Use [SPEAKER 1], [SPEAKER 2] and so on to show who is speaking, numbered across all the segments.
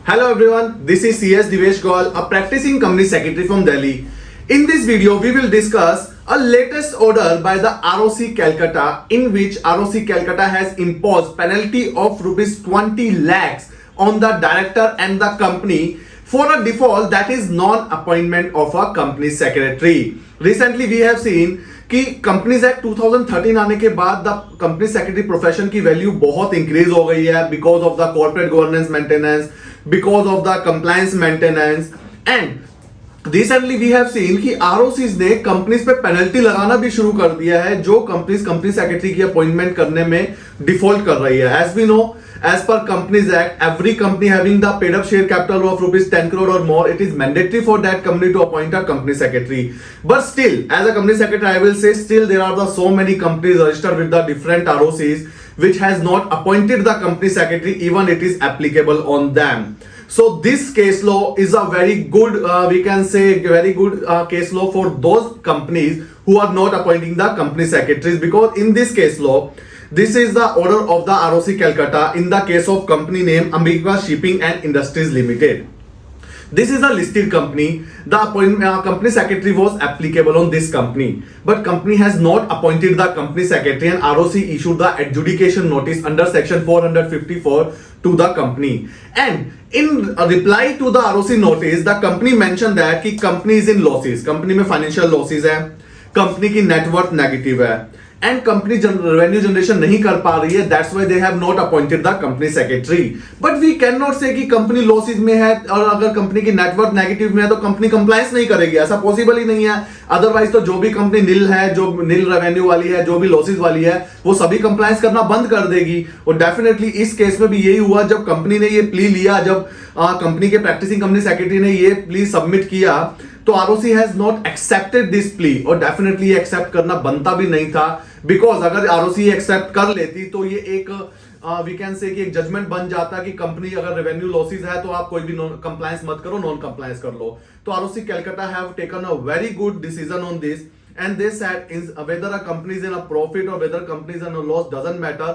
[SPEAKER 1] Hello everyone, this is CS Divesh Gaul, a practicing company secretary from Delhi. In this video, we will discuss a latest order by the ROC Calcutta in which ROC Calcutta has imposed penalty of rupees 20 lakhs on the director and the company for a default that is non-appointment of a company secretary. Recently, we have seen कि companies act 2013 आने के बाद the company secretary profession की value बहुत increase हो गई है because of the corporate governance maintenance, because of the compliance maintenance and recently we have seen कि आरओसीज ने कंपनीज पे पेनल्टी लगाना भी शुरू कर दिया है जो कंपनीज कंपनी सेक्रेटरी की अपॉइंटमेंट करने में डिफॉल्ट कर रही है. As we know, as per Companies Act, every company having the paid up share capital of rupees 10 crore or more, it is mandatory for that company to appoint a company secretary. But still, as a company secretary, I will say still there are so many companies registered with the different ROCs which has not appointed the company secretary even it is applicable on them. So this case law is a very good, we can say very good case law for those companies who are not appointing the company secretaries, because in this case law, this is the order of the ROC Calcutta in the case of company name Ambika Shipping and Industries Limited. This is a listed company. The company secretary was applicable on this company, but company has not appointed the company secretary and ROC issued the adjudication notice under section 454 to the company. And in reply to the ROC notice, the company mentioned that कि company is in losses, company में financial losses है, company की net worth negative है, and company revenue generation नहीं कर पा रही है. That's why they have not appointed the company secretary. But we can not say कि कंपनी लॉसेज में है और अगर कंपनी की नेटवर्थ नेगेटिव में है तो कंपनी कंप्लायंस नहीं करेगी. ऐसा पॉसिबल ही नहीं है. अदरवाइज तो जो भी कंपनी नील है, जो नील रेवेन्यू वाली है, जो भी लॉसेज वाली है, वो सभी कंप्लायंस करना बंद कर देगी. और डेफिनेटली इस केस में भी यही हुआ जब कंपनी ने ये प्ली लिया, जब कंपनी के प्रैक्टिसिंग कंपनी सेक्रेटरी ने ये प्ली सबमिट किया तो ROC has not accepted this plea. और डेफिनेटली ये एक्सेप्ट करना बनता भी नहीं था, बिकॉज अगर आरओसी एक्सेप्ट कर लेती तो ये एक वी कैन से कि एक जजमेंट बन जाता कि कंपनी अगर रेवेन्यू लॉसेज है तो आप कोई भी कंप्लायंस मत करो, नॉन कंप्लायंस कर लो. तो ROC Calcutta have taken a very good decision on this and they said whether a company is in a profit or whether company is in a loss doesn't matter.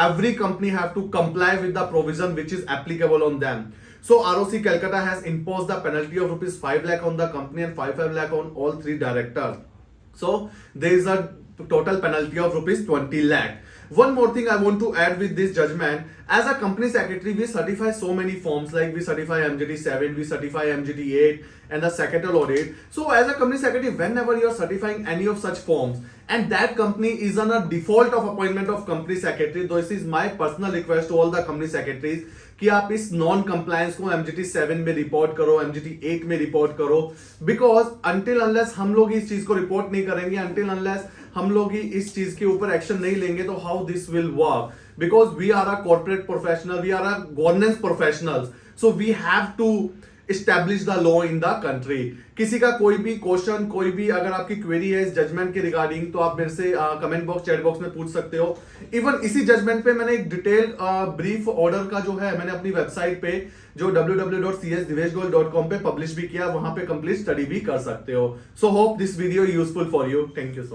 [SPEAKER 1] Every company have to comply with the provision which is applicable on them. So ROC Calcutta has imposed the penalty of rupees 5 lakh on the company and 5 lakh on all three directors. So there is a total penalty of rupees 20 lakh. One more thing I want to add with this judgment, as a company secretary we certify so many forms, like we certify MGT 7, we certify MGT 8 and the secretarial audit. So as a company secretary, whenever you are certifying any of such forms and that company is on a default of appointment of company secretary, this is my personal request to all the company secretaries कि आप इस non compliance को MGT 7 में report करो, MGT 8 में report करो, because until unless हम लोग इस चीज को रिपोर्ट नहीं करेंगे, अनटिल अनलेस हम लोग ही इस चीज के ऊपर एक्शन नहीं लेंगे तो how this will work. Because we are a corporate professional, we are a governance professionals, so we have to establish the law in the country. किसी का कोई भी क्वेश्चन, कोई भी अगर आपकी क्वेरी है इस जजमेंट के रिगार्डिंग तो आप मेरे से कमेंट बॉक्स, चैट बॉक्स में पूछ सकते हो. इवन इसी जजमेंट पे मैंने एक डिटेल ब्रीफ ऑर्डर का जो है मैंने अपनी वेबसाइट पे जो www.csdiveshgaul.com पे पब्लिश भी किया, वहां पे कंप्लीट स्टडी भी कर सकते हो. So hope this video useful for you. Thank you so